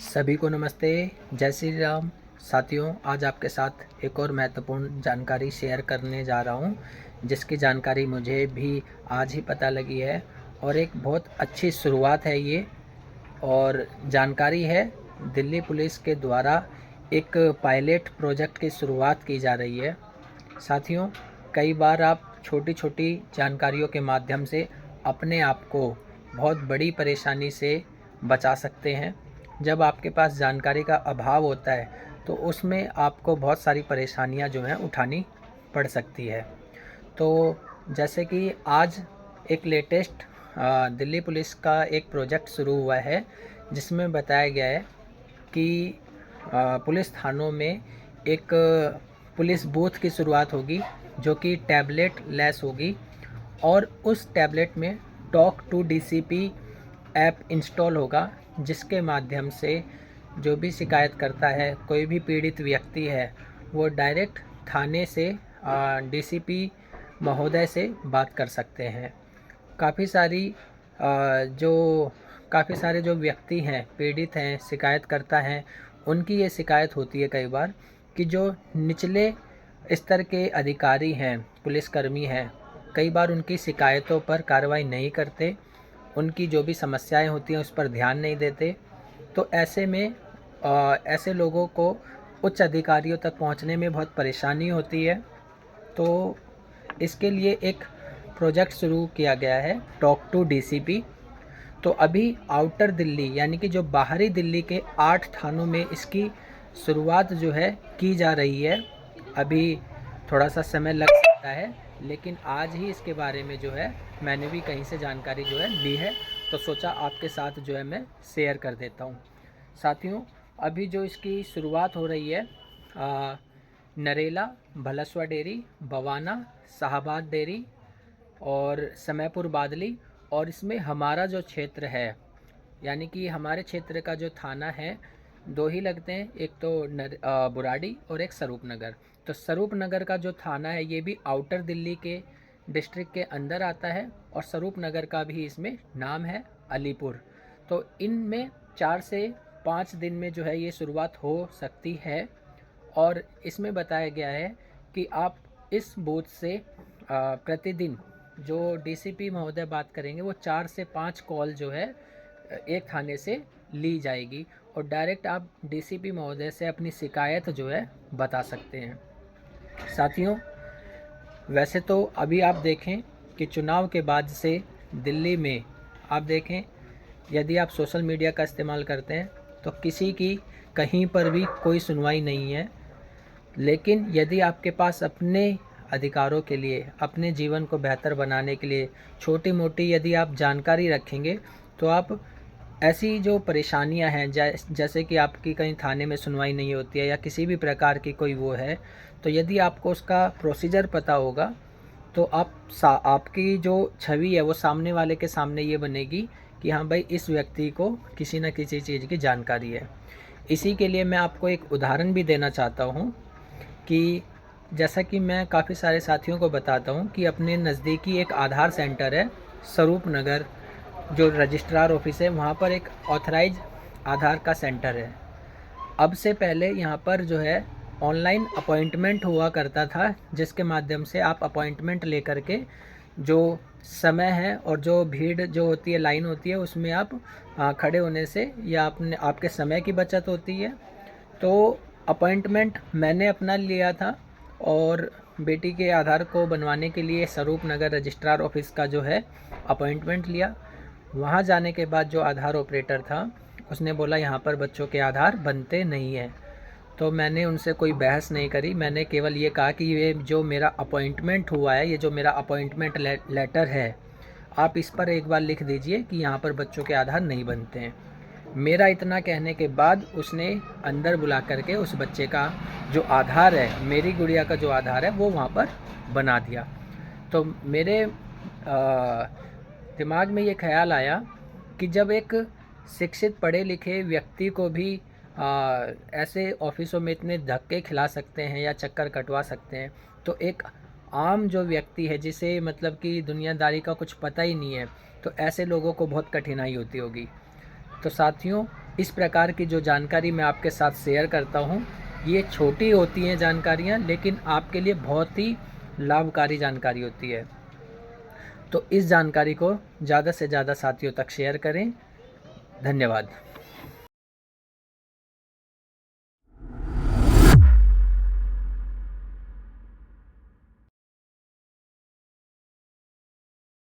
सभी को नमस्ते। जय श्री राम। साथियों, आज आपके साथ एक और महत्वपूर्ण जानकारी शेयर करने जा रहा हूं, जिसकी जानकारी मुझे भी आज ही पता लगी है और एक बहुत अच्छी शुरुआत है ये। और जानकारी है, दिल्ली पुलिस के द्वारा एक पायलट प्रोजेक्ट की शुरुआत की जा रही है। साथियों, कई बार आप छोटी छोटी जानकारियों के माध्यम से अपने आप को बहुत बड़ी परेशानी से बचा सकते हैं। जब आपके पास जानकारी का अभाव होता है तो उसमें आपको बहुत सारी परेशानियां जो हैं उठानी पड़ सकती है। तो जैसे कि आज एक लेटेस्ट दिल्ली पुलिस का एक प्रोजेक्ट शुरू हुआ है, जिसमें बताया गया है कि पुलिस थानों में एक पुलिस बूथ की शुरुआत होगी, जो कि टैबलेट लेस होगी। और उस टैबलेट में talk to DCP app install होगा, जिसके माध्यम से जो भी शिकायत करता है, कोई भी पीड़ित व्यक्ति है, वो डायरेक्ट थाने से डीसीपी महोदय से बात कर सकते हैं। काफ़ी सारी जो काफ़ी सारे जो व्यक्ति हैं, पीड़ित हैं, शिकायतकर्ता हैं, उनकी ये शिकायत होती है कई बार कि जो निचले स्तर के अधिकारी हैं, पुलिसकर्मी हैं, कई बार उनकी शिकायतों पर कार्रवाई नहीं करते, उनकी जो भी समस्याएं होती हैं उस पर ध्यान नहीं देते। तो ऐसे में ऐसे लोगों को उच्च अधिकारियों तक पहुंचने में बहुत परेशानी होती है। तो इसके लिए एक प्रोजेक्ट शुरू किया गया है, टॉक टू डीसीपी। तो अभी आउटर दिल्ली यानी कि जो बाहरी दिल्ली के 8 थानों में इसकी शुरुआत जो है की जा रही है। अभी थोड़ा सा समय लग सकता है, लेकिन आज ही इसके बारे में जो है मैंने भी कहीं से जानकारी जो है ली है, तो सोचा आपके साथ जो है मैं शेयर कर देता हूँ। साथियों, अभी जो इसकी शुरुआत हो रही है, नरेला, भलसवा डेयरी, बवाना, शाहबाद डेयरी और समयपुर बादली, और इसमें हमारा जो क्षेत्र है, यानी कि हमारे क्षेत्र का जो थाना है, 2 ही लगते हैं, एक तो बुराड़ी और एक स्वरूप नगर। तो स्वरूप नगर का जो थाना है, ये भी आउटर दिल्ली के डिस्ट्रिक्ट के अंदर आता है, और स्वरूप नगर का भी इसमें नाम है अलीपुर। तो इनमें 4 से 5 दिन में जो है ये शुरुआत हो सकती है। और इसमें बताया गया है कि आप इस बूथ से प्रतिदिन जो डीसीपी महोदय बात करेंगे, वो 4 से 5 कॉल जो है एक थाने से ली जाएगी, और डायरेक्ट आप डीसीपी महोदय से अपनी शिकायत जो है बता सकते हैं। साथियों, वैसे तो अभी आप देखें कि चुनाव के बाद से दिल्ली में आप देखें, यदि आप सोशल मीडिया का इस्तेमाल करते हैं तो किसी की कहीं पर भी कोई सुनवाई नहीं है। लेकिन यदि आपके पास अपने अधिकारों के लिए, अपने जीवन को बेहतर बनाने के लिए छोटी मोटी यदि आप जानकारी रखेंगे, तो आप ऐसी जो परेशानियां हैं, जैसे कि आपकी कहीं थाने में सुनवाई नहीं होती है या किसी भी प्रकार की कोई वो है, तो यदि आपको उसका प्रोसीजर पता होगा, तो आपकी जो छवि है वो सामने वाले के सामने ये बनेगी कि हाँ भाई, इस व्यक्ति को किसी न किसी चीज़ की जानकारी है। इसी के लिए मैं आपको एक उदाहरण भी देना चाहता हूँ कि जैसा कि मैं काफ़ी सारे साथियों को बताता हूँ कि अपने नज़दीकी एक आधार सेंटर है, स्वरूप नगर, जो रजिस्ट्रार ऑफिस है, वहाँ पर एक ऑथराइज आधार का सेंटर है। अब से पहले यहाँ पर जो है ऑनलाइन अपॉइंटमेंट हुआ करता था, जिसके माध्यम से आप अपॉइंटमेंट लेकर के जो समय है और जो भीड़ जो होती है, लाइन होती है, उसमें आप खड़े होने से या आपके समय की बचत होती है। तो अपॉइंटमेंट मैंने अपना लिया था, और बेटी के आधार को बनवाने के लिए स्वरूप नगर रजिस्ट्रार ऑफिस का जो है अपॉइंटमेंट लिया। वहाँ जाने के बाद जो आधार ऑपरेटर था, उसने बोला यहाँ पर बच्चों के आधार बनते नहीं हैं। तो मैंने उनसे कोई बहस नहीं करी, मैंने केवल ये कहा कि ये जो मेरा अपॉइंटमेंट हुआ है, ये जो मेरा अपॉइंटमेंट लेटर है, आप इस पर एक बार लिख दीजिए कि यहाँ पर बच्चों के आधार नहीं बनते हैं। मेरा इतना कहने के बाद उसने अंदर बुला करके उस बच्चे का जो आधार है, मेरी गुड़िया का जो आधार है, वो वहाँ पर बना दिया। तो मेरे दिमाग में ये ख्याल आया कि जब एक शिक्षित पढ़े लिखे व्यक्ति को भी ऐसे ऑफिसों में इतने धक्के खिला सकते हैं या चक्कर कटवा सकते हैं, तो एक आम जो व्यक्ति है, जिसे मतलब कि दुनियादारी का कुछ पता ही नहीं है, तो ऐसे लोगों को बहुत कठिनाई होती होगी। तो साथियों, इस प्रकार की जो जानकारी मैं आपके साथ शेयर करता हूँ, ये छोटी होती हैं जानकारियाँ, लेकिन आपके लिए बहुत ही लाभकारी जानकारी होती है। तो इस जानकारी को ज़्यादा से ज़्यादा साथियों तक शेयर करें। धन्यवाद।